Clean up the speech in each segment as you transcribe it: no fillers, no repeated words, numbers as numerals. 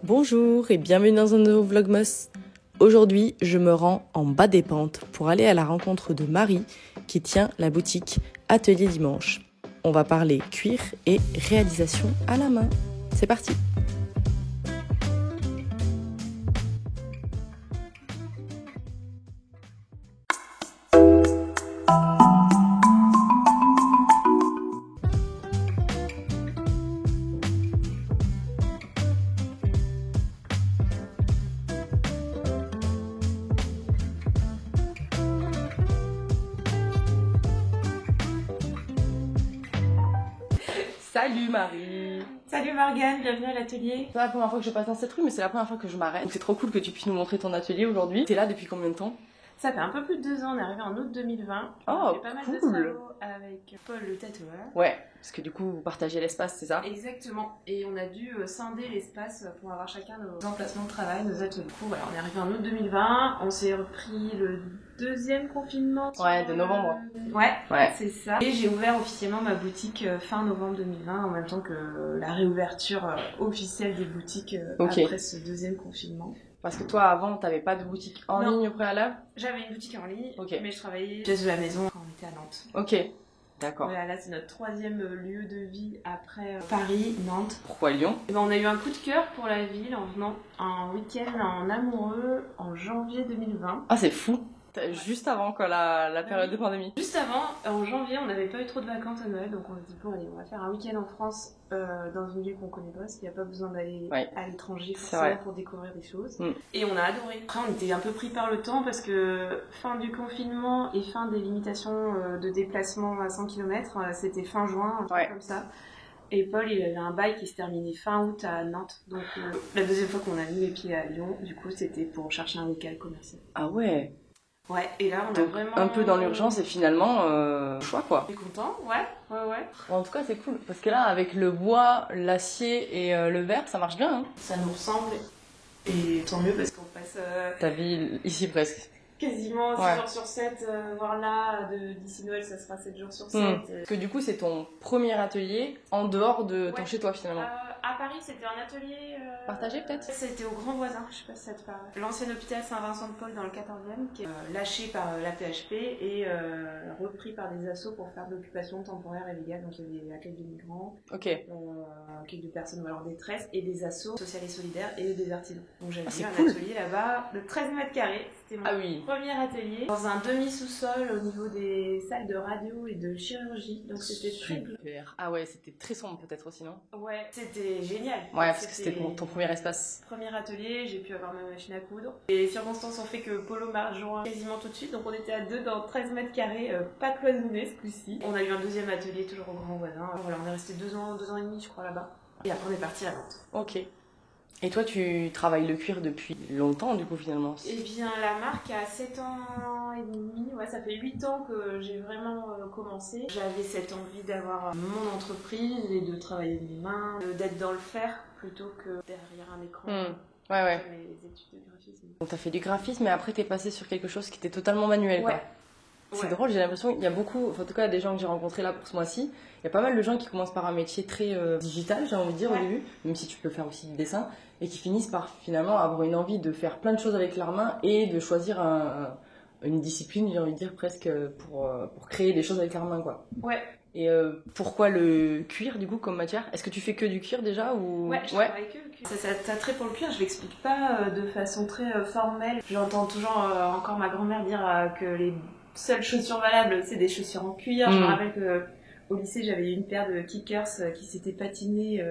Bonjour et bienvenue dans un nouveau Vlogmas. Aujourd'hui, je me rends en bas des pentes pour aller à la rencontre de Marie qui tient la boutique Atelier Dimanche. On va parler cuir et réalisation à la main. C'est parti! Salut Marie! Salut Morgane, bienvenue à l'atelier. C'est pas la première fois que je passe dans cette rue, mais c'est la première fois que je m'arrête. C'est trop cool que tu puisses nous montrer ton atelier aujourd'hui. T'es là depuis combien de temps? Ça fait un peu plus de 2 ans, on est arrivé en août 2020. Oh, on a fait pas mal de cool. travaux avec Paul le tatoueur. Ouais, parce que du coup vous partagez l'espace, c'est ça? Exactement, et on a dû scinder l'espace pour avoir chacun nos emplacements de travail, nos ateliers. Du coup, voilà, on est arrivé en août 2020, on s'est repris le deuxième confinement. Ouais, de novembre. Ouais, c'est ça. Et j'ai ouvert officiellement ma boutique fin novembre 2020, en même temps que la réouverture officielle des boutiques après ce deuxième confinement. Parce que toi, avant, t'avais pas de boutique en ligne au préalable? J'avais une boutique en ligne, mais je travaillais de la maison quand on était à Nantes. Ok, d'accord. Voilà, là c'est notre 3e lieu de vie après Paris, Nantes. Pourquoi Lyon? Et ben, on a eu un coup de cœur pour la ville en venant un week-end en amoureux en janvier 2020. Ah, c'est fou! Juste avant quoi, la période de pandémie. Juste avant, en janvier, on n'avait pas eu trop de vacances à Noël, donc on s'est dit bon allez, on va faire un week-end en France dans une ville qu'on connaît pas, parce qu'il n'y a pas besoin d'aller à l'étranger forcément pour découvrir des choses. Et on a adoré. Après on était un peu pris par le temps parce que fin du confinement et fin des limitations de déplacement à 100 km, c'était fin juin, un truc comme ça. Et Paul, il avait un bail qui se terminait fin août à Nantes. Donc la deuxième fois qu'on a mis les pieds à Lyon, du coup c'était pour chercher un local commercial. Ah ouais. Ouais, et là on a vraiment... Un peu dans l'urgence et finalement, choix quoi. T'es content? Ouais. En tout cas c'est cool, parce que là avec le bois, l'acier et le verre, ça marche bien hein. Ça nous ressemble, et tant mieux parce qu'on passe... Ta vie ici presque. Quasiment 6 jours sur 7, voire là, d'ici Noël ça sera 7 jours sur 7. Parce que du coup c'est ton premier atelier en dehors de ton chez toi finalement. À Paris c'était un atelier... partagé peut-être? C'était au Grand Voisin, je sais pas si ça te parle. L'ancien hôpital Saint-Vincent-de-Paul dans le 14e, qui est lâché par la PHP et repris par des assos pour faire de l'occupation temporaire et légale. Donc il y avait l'accueil de migrants, accueil de personnes en détresse et des assos sociales et solidaires et des artisans. Donc j'avais un atelier là-bas de 13 mètres carrés. C'était mon premier atelier dans un demi-sous-sol au niveau des salles de radio et de chirurgie. Donc c'était très super. Ah ouais, c'était très sombre peut-être aussi, non? Ouais, c'était génial. Ouais, parce que c'était ton premier espace. Premier atelier, j'ai pu avoir ma machine à coudre. Et les circonstances ont fait que Polo m'a rejoint quasiment tout de suite. Donc on était à 2 dans 13 mètres carrés, pas cloisonné ce coup-ci. On a eu un deuxième atelier toujours au Grand Voisin. Voilà, on est resté 2 ans et demi je crois là-bas. Et après on est parti à Nantes. Ok. Et toi, tu travailles le cuir depuis longtemps, du coup, finalement? Eh bien, la marque a 7 ans et demi. Ouais, ça fait 8 ans que j'ai vraiment commencé. J'avais cette envie d'avoir mon entreprise et de travailler de mes mains, d'être dans le faire plutôt que derrière un écran. Ouais. Les études de graphisme. Donc, t'as fait du graphisme, mais après, t'es passé sur quelque chose qui était totalement manuel, quoi. C'est drôle, j'ai l'impression qu'il y a beaucoup, en tout cas des gens que j'ai rencontrés là pour ce mois-ci, il y a pas mal de gens qui commencent par un métier très digital, j'ai envie de dire au début, même si tu peux faire aussi du dessin, et qui finissent par finalement avoir une envie de faire plein de choses avec leurs mains et de choisir une discipline, j'ai envie de dire presque pour créer des choses avec leurs mains, quoi. Ouais. Et pourquoi le cuir du coup comme matière? Est-ce que tu fais que du cuir déjà ou... Ouais, je travaille que le cuir. Ça trait pour le cuir, je l'explique pas de façon très formelle. J'entends toujours encore ma grand-mère dire que les seules chaussures valables, c'est des chaussures en cuir. Je me rappelle qu'au lycée, j'avais une paire de kickers qui s'était patinée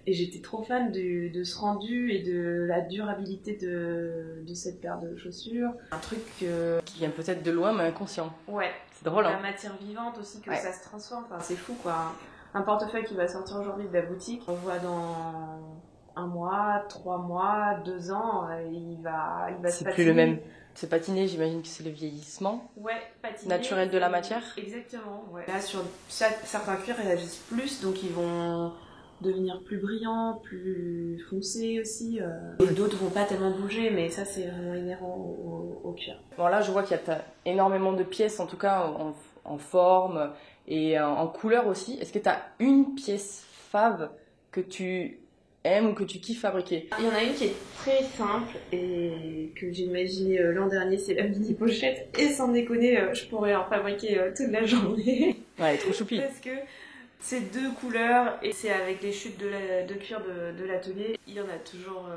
et j'étais trop fan de ce rendu et de la durabilité de cette paire de chaussures. Un truc qui vient peut-être de loin mais inconscient. Ouais. C'est drôle, la matière vivante aussi, que ça se transforme. Enfin, c'est fou, quoi. Un portefeuille qui va sortir aujourd'hui de la boutique, on voit dans 1 mois, 3 mois, 2 ans, il va se patiner. C'est plus le même. Se patiner, j'imagine que c'est le vieillissement patiner, naturel de la matière. Exactement, Là, sur certains cuirs réagissent plus, donc ils vont devenir plus brillants, plus foncés aussi. Et d'autres vont pas tellement bouger, mais ça, c'est vraiment inhérent au cuir. Bon, là, je vois qu'il y a énormément de pièces, en tout cas en forme et en couleur aussi. Est-ce que tu as une pièce fave que tu aimes ou que tu kiffes fabriquer? Il y en a une qui est très simple et que j'ai imaginée l'an dernier, c'est la mini pochette. Et sans déconner, je pourrais en fabriquer toute la journée. Ouais, elle est trop choupie. Parce que c'est 2 couleurs et c'est avec les chutes de cuir de l'atelier. Il y en a toujours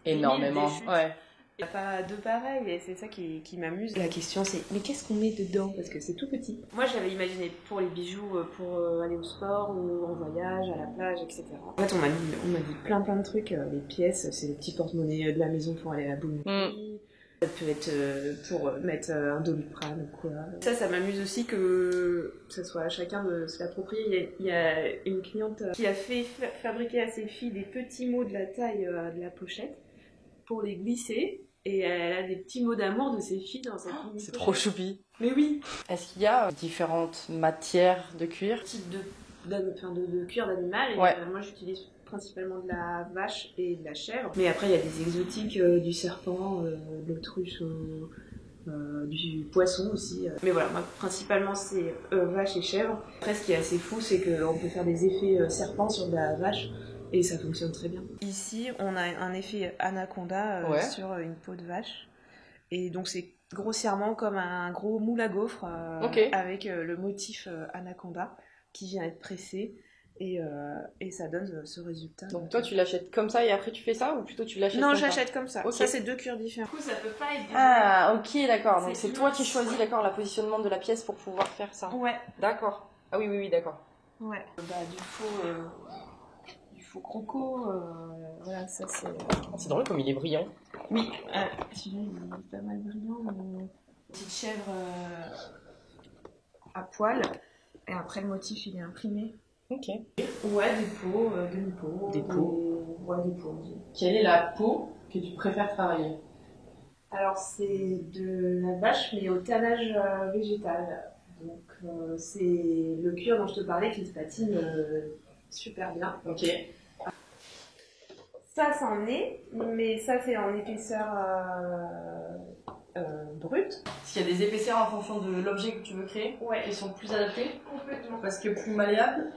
énormément. Ouais. Il n'y a pas deux pareils et c'est ça qui m'amuse. La question c'est, mais qu'est-ce qu'on met dedans? Parce que c'est tout petit. Moi je l'avais imaginé pour les bijoux, pour aller au sport ou en voyage, à la plage, etc. En fait on m'a dit plein de trucs. Les pièces, c'est les petits porte-monnaies de la maison pour aller à la boulangerie. Ça peut être pour mettre un Doliprane ou quoi. Ça m'amuse aussi que ce soit à chacun de se l'approprier. Il y a une cliente qui a fait fabriquer à ses filles des petits mots de la taille de la pochette pour les glisser. Et elle a des petits mots d'amour de ses filles dans cette mini C'est trop choupi. Mais oui. Est-ce qu'il y a différentes matières de cuir? Type de cuir d'animal. Et moi j'utilise principalement de la vache et de la chèvre. Mais après il y a des exotiques, du serpent, de l'autruche, du poisson aussi. Mais voilà, moi principalement c'est vache et chèvre. Après ce qui est assez fou, c'est qu'on peut faire des effets serpent sur de la vache. Et ça fonctionne très bien. Ici, on a un effet anaconda sur une peau de vache. Et donc, c'est grossièrement comme un gros moule à gaufres avec le motif anaconda qui vient être pressé. Et ça donne ce résultat. Donc, toi, tu l'achètes comme ça et après tu fais ça? Ou plutôt tu l'achètes comme ça? Non, j'achète comme ça. Okay. Ça, c'est 2 cuirs différents. Du coup, ça peut pas être... Ah, ok, d'accord. Donc, c'est toi qui choisis le positionnement de la pièce pour pouvoir faire ça? Ouais. D'accord. Ah oui, d'accord. Ouais. Du faux croco, voilà, ça c'est... C'est drôle comme il est brillant. Oui, celui-là il est pas mal brillant, mais... Petite chèvre à poil, et après le motif il est imprimé. Ok. Ouais, des peaux, demi-peaux. Des peaux. Ouais, des peaux. Quelle est la peau que tu préfères travailler? Alors c'est de la vache, mais au tannage végétal. Donc c'est le cuir dont je te parlais qui se patine super bien. Ok. Ça en est, mais ça c'est en épaisseur brute. Est-ce qu'il y a des épaisseurs en fonction de l'objet que tu veux créer? Ouais. Qui sont plus adaptés? Complètement. Parce que plus malléable?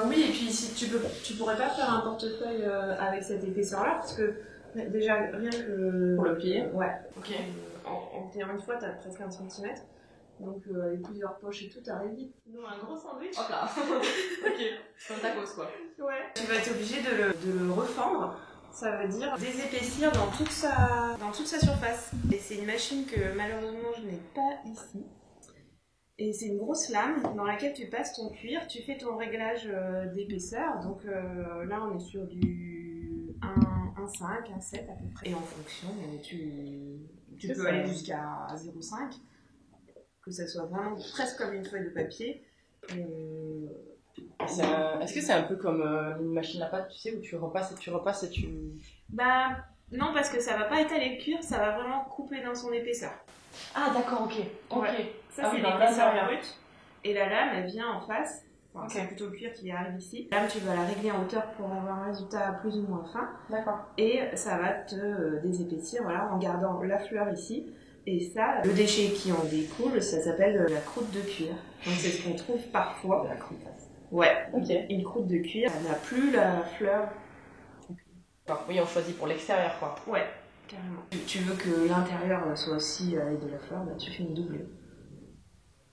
Oui, et puis si tu pourrais pas faire un portefeuille avec cette épaisseur-là, parce que déjà rien que... Pour le plier? Ouais. Ok. En tirant une fois, t'as presque 1 cm. Donc avec plusieurs poches et tout, t'arrives vite. Non, un gros sandwich. Hop là. Ok. C'est un tacos quoi. Ouais. Tu vas être obligé de le refendre. Ça veut dire désépaissir dans toute sa surface. Et c'est une machine que malheureusement je n'ai pas ici. Et c'est une grosse lame dans laquelle tu passes ton cuir, tu fais ton réglage d'épaisseur. Donc là on est sur du 1,5, 1,7 à peu près. Et en fonction, tu peux aller jusqu'à 0,5. Que ça soit vraiment presque comme une feuille de papier. Est-ce que c'est un peu comme une machine à pâte, tu sais, où tu repasses et tu... Bah non, parce que ça va pas étaler le cuir, ça va vraiment couper dans son épaisseur. Ah d'accord, ok. Ouais. Ça c'est l'épaisseur brute. Et la lame, elle vient en face. Enfin, c'est plutôt le cuir qui arrive ici. La lame, tu vas la régler en hauteur pour avoir un résultat plus ou moins fin. D'accord. Et ça va te désépaissir, voilà, en gardant la fleur ici. Et ça, le déchet qui en découle, ça s'appelle la croûte de cuir. Donc c'est ce qu'on trouve parfois. La croûte. Ouais, ok. Une croûte de cuir, elle n'a plus la fleur. Enfin, oui, on choisit pour l'extérieur, quoi. Ouais, carrément. Tu veux que l'intérieur soit aussi avec de la fleur, bah tu fais une doublure.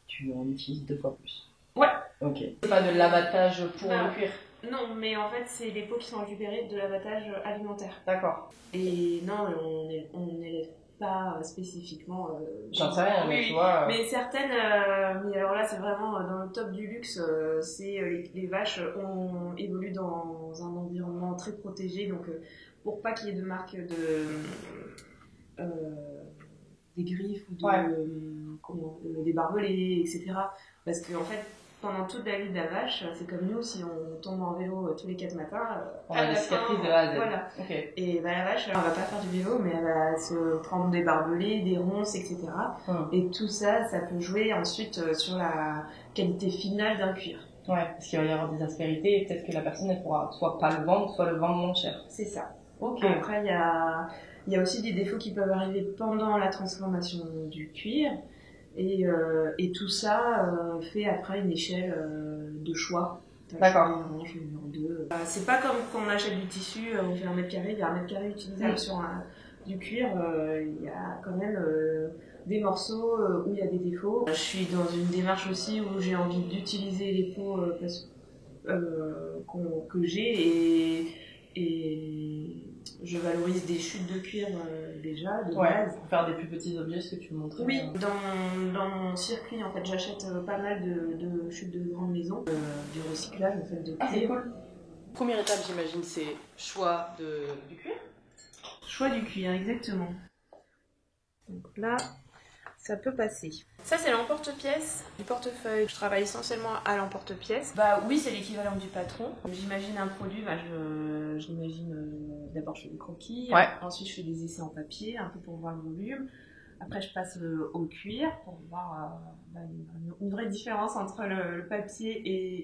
Tu en utilises 2 fois plus. Ouais. Ok. C'est pas de l'abattage pour le cuir? Non, mais en fait, c'est les peaux qui sont récupérées de l'abattage alimentaire. D'accord. Et non, on n'élève pas spécifiquement. J'en sais rien, mais tu vois. Mais certaines, mais alors là, c'est vraiment dans le top du luxe. C'est les vaches évoluent dans un environnement très protégé, donc pour pas qu'il y ait de marques des griffes ou des barbelés, etc. Parce qu'en fait, pendant toute la vie de la vache, c'est comme nous, si on tombe en vélo tous les 4 matins, on a des cicatrices de A à Z. Voilà. Okay. Et bah, la vache, elle va pas faire du vélo, mais elle va se prendre des barbelés, des ronces, etc. Et tout ça, ça peut jouer ensuite sur la qualité finale d'un cuir. Ouais, parce qu'il va y avoir des aspérités et peut-être que la personne elle pourra soit pas le vendre, soit le vendre moins cher. C'est ça. Ok. Après, il y a aussi des défauts qui peuvent arriver pendant la transformation du cuir. Et tout ça fait après une échelle de choix D'accord. Je fais numéro 2. C'est pas comme quand on achète du tissu, on fait 1 mètre carré, il y a 1 mètre carré utilisable sur du cuir, il y a quand même des morceaux où il y a des défauts. Je suis dans une démarche aussi où j'ai envie d'utiliser les peaux que j'ai et je valorise des chutes de cuir déjà de base. Pour faire des plus petits objets, ce que tu montrais. Oui, dans mon circuit en fait j'achète pas mal de chutes de grandes maisons, du recyclage en fait de cuir. C'est cool. Première étape j'imagine c'est choix du cuir. Choix du cuir, exactement. Donc là, ça peut passer. Ça, c'est l'emporte-pièce du portefeuille. Je travaille essentiellement à l'emporte-pièce. Bah oui, c'est l'équivalent du patron. J'imagine un produit, je l'imagine d'abord je fais des croquis, ensuite je fais des essais en papier, un peu pour voir le volume. Après, je passe au cuir pour voir une vraie différence entre le papier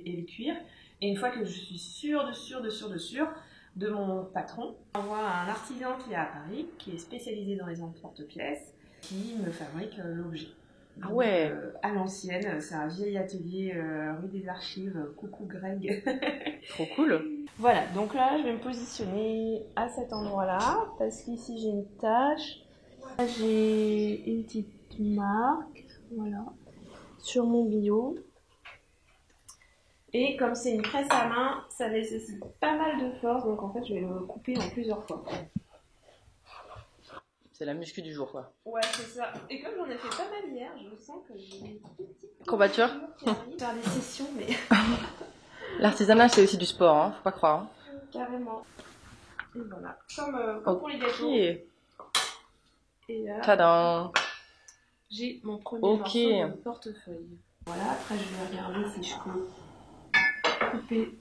et le cuir. Et une fois que je suis sûre de mon patron, j'envoie un artisan qui est à Paris, qui est spécialisé dans les emporte-pièces, qui me fabrique l'objet. Ah ouais. À l'ancienne, c'est un vieil atelier rue des Archives. Coucou Greg. Trop cool. Voilà, donc là, je vais me positionner à cet endroit-là, parce qu'ici j'ai une tache. Là, j'ai une petite marque, voilà, sur mon bio. Et comme c'est une presse à main, ça nécessite pas mal de force, donc en fait, je vais le couper en plusieurs fois. C'est la muscu du jour, quoi. Ouais, c'est ça. Et comme j'en ai fait pas mal hier, je sens que j'ai une petite courbature qui arrive. Faire des sessions, mais... L'artisanat, c'est aussi du sport, hein, faut pas croire. Hein. Carrément. Et voilà. Comme pour les gâteaux. Et là, tadam, j'ai mon premier morceau de portefeuille. Voilà, après je vais regarder si je peux couper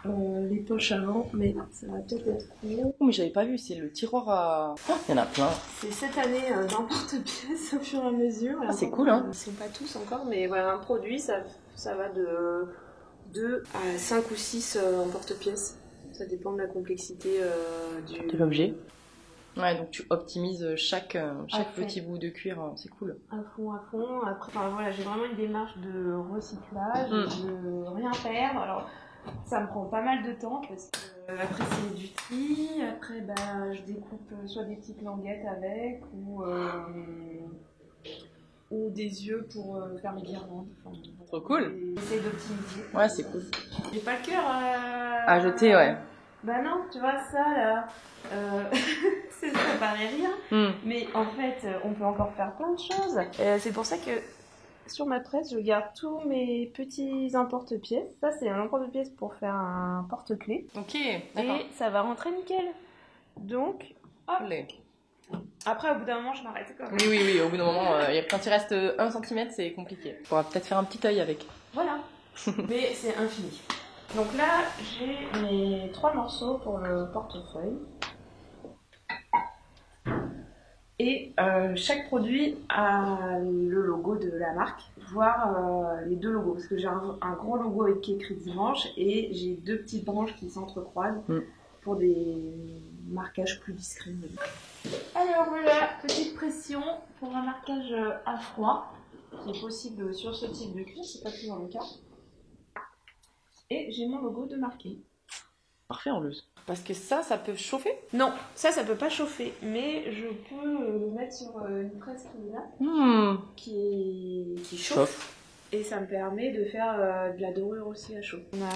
les poches avant, mais ça va peut-être être trop. Oh, mais j'avais pas vu, c'est le tiroir à... Oh, il y en a plein. C'est cette année d'emporte-pièces au fur et à mesure. Ah, c'est cool, hein. Ils sont pas tous encore, mais voilà, un produit, ça va de 2 à 5 ou 6 emporte-pièces. Ça dépend de la complexité de l'objet. Ouais, donc tu optimises chaque petit bout de cuir, c'est cool. À fond. Après, voilà, j'ai vraiment une démarche de recyclage, de rien perdre. Alors, ça me prend pas mal de temps parce que après c'est du tri, après je découpe soit des petites languettes avec ou des yeux pour faire mes guirlandes. Trop cool. J'essaie d'optimiser. Ouais, c'est cool. J'ai pas le cœur à jeter, ouais. Bah non, tu vois ça là, ça paraît rien, mais en fait on peut encore faire plein de choses. C'est pour ça que sur ma presse je garde tous mes petits emporte-pièces. Ça c'est un emporte-pièce pour faire un porte-clés. Ok, d'accord. Et ça va rentrer nickel. Donc, hop. Allez. Après au bout d'un moment je m'arrête quand même. Oui, au bout d'un moment, quand il reste 1 cm c'est compliqué. On pourra peut-être faire un petit œil avec. Voilà, mais c'est infini. Donc là, j'ai mes 3 morceaux pour le portefeuille. Et chaque produit a le logo de la marque, voire les 2 logos. Parce que j'ai un gros logo avec écrit Dimanche et j'ai 2 petites branches qui s'entrecroisent pour des marquages plus discrets. Alors voilà, petite pression pour un marquage à froid, qui est possible sur ce type de cuir, c'est pas toujours le cas. Et j'ai mon logo de marqué. Parfait en plus. Parce que ça peut chauffer? Non, ça peut pas chauffer, mais je peux le mettre sur une presse qui est là, qui chauffe. Et ça me permet de faire de la dorure aussi à chaud. On a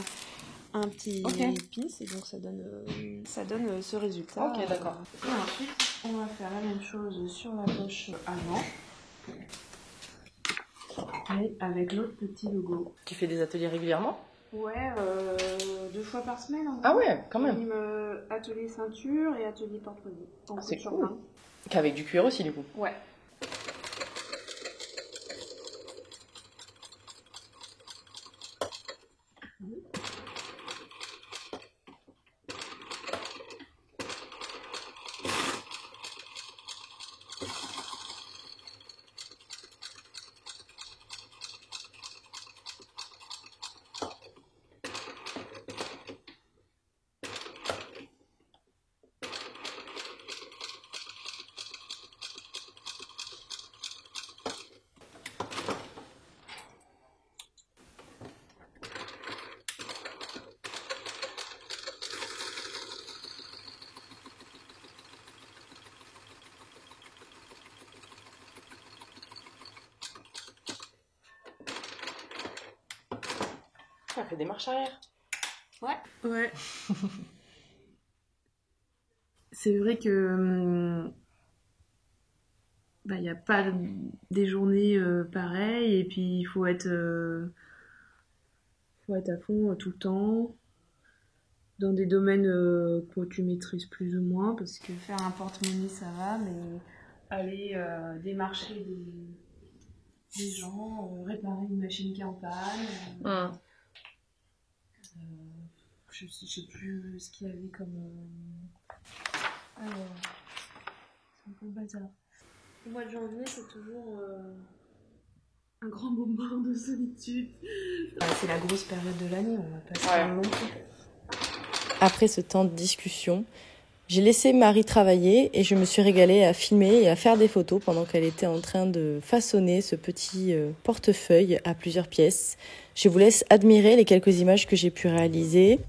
un petit pince et donc ça donne ce résultat. Ok, d'accord. Et ensuite, on va faire la même chose sur la poche avant. Mais avec l'autre petit logo. Tu fais des ateliers régulièrement? Ouais, 2 fois par semaine. Ah ouais, quand même. Atelier ceinture et atelier porte-monnaie. C'est cool. Qu'avec du cuir aussi, du coup. Ouais. fait des marches arrière. Ouais. C'est vrai que il n'y a pas des journées pareilles et puis il faut être à fond tout le temps dans des domaines que tu maîtrises plus ou moins, parce que faire un porte-monnaie ça va, mais aller démarcher des gens, réparer une machine qui est en panne, je sais plus ce qu'il y avait comme alors c'est un peu le bazar. Le mois de janvier, c'est toujours un grand moment de solitude. C'est la grosse période de l'année, on va pas se faire longtemps. Après ce temps de discussion, j'ai laissé Marie travailler et je me suis régalée à filmer et à faire des photos pendant qu'elle était en train de façonner ce petit portefeuille à plusieurs pièces. Je vous laisse admirer les quelques images que j'ai pu réaliser.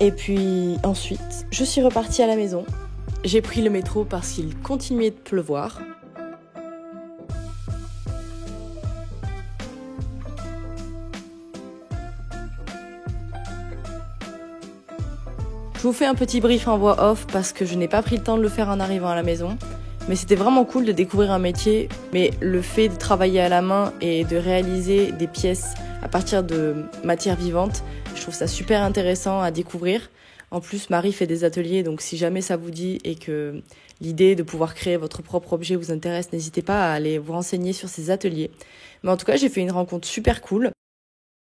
Et puis ensuite, je suis repartie à la maison. J'ai pris le métro parce qu'il continuait de pleuvoir. Je vous fais un petit brief en voix off parce que je n'ai pas pris le temps de le faire en arrivant à la maison. Mais c'était vraiment cool de découvrir un métier. Mais le fait de travailler à la main et de réaliser des pièces à partir de matières vivantes, je trouve ça super intéressant à découvrir. En plus, Marie fait des ateliers, donc si jamais ça vous dit et que l'idée de pouvoir créer votre propre objet vous intéresse, n'hésitez pas à aller vous renseigner sur ces ateliers. Mais en tout cas, j'ai fait une rencontre super cool.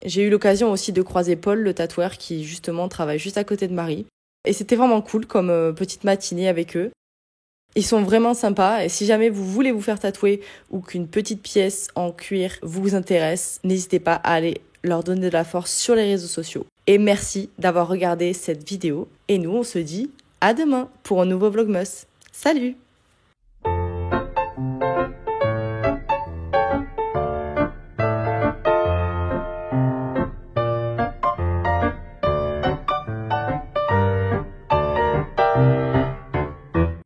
J'ai eu l'occasion aussi de croiser Paul, le tatoueur, qui justement travaille juste à côté de Marie. Et c'était vraiment cool comme petite matinée avec eux. Ils sont vraiment sympas et si jamais vous voulez vous faire tatouer ou qu'une petite pièce en cuir vous intéresse, n'hésitez pas à aller leur donner de la force sur les réseaux sociaux. Et merci d'avoir regardé cette vidéo. Et nous, on se dit à demain pour un nouveau Vlogmas. Salut!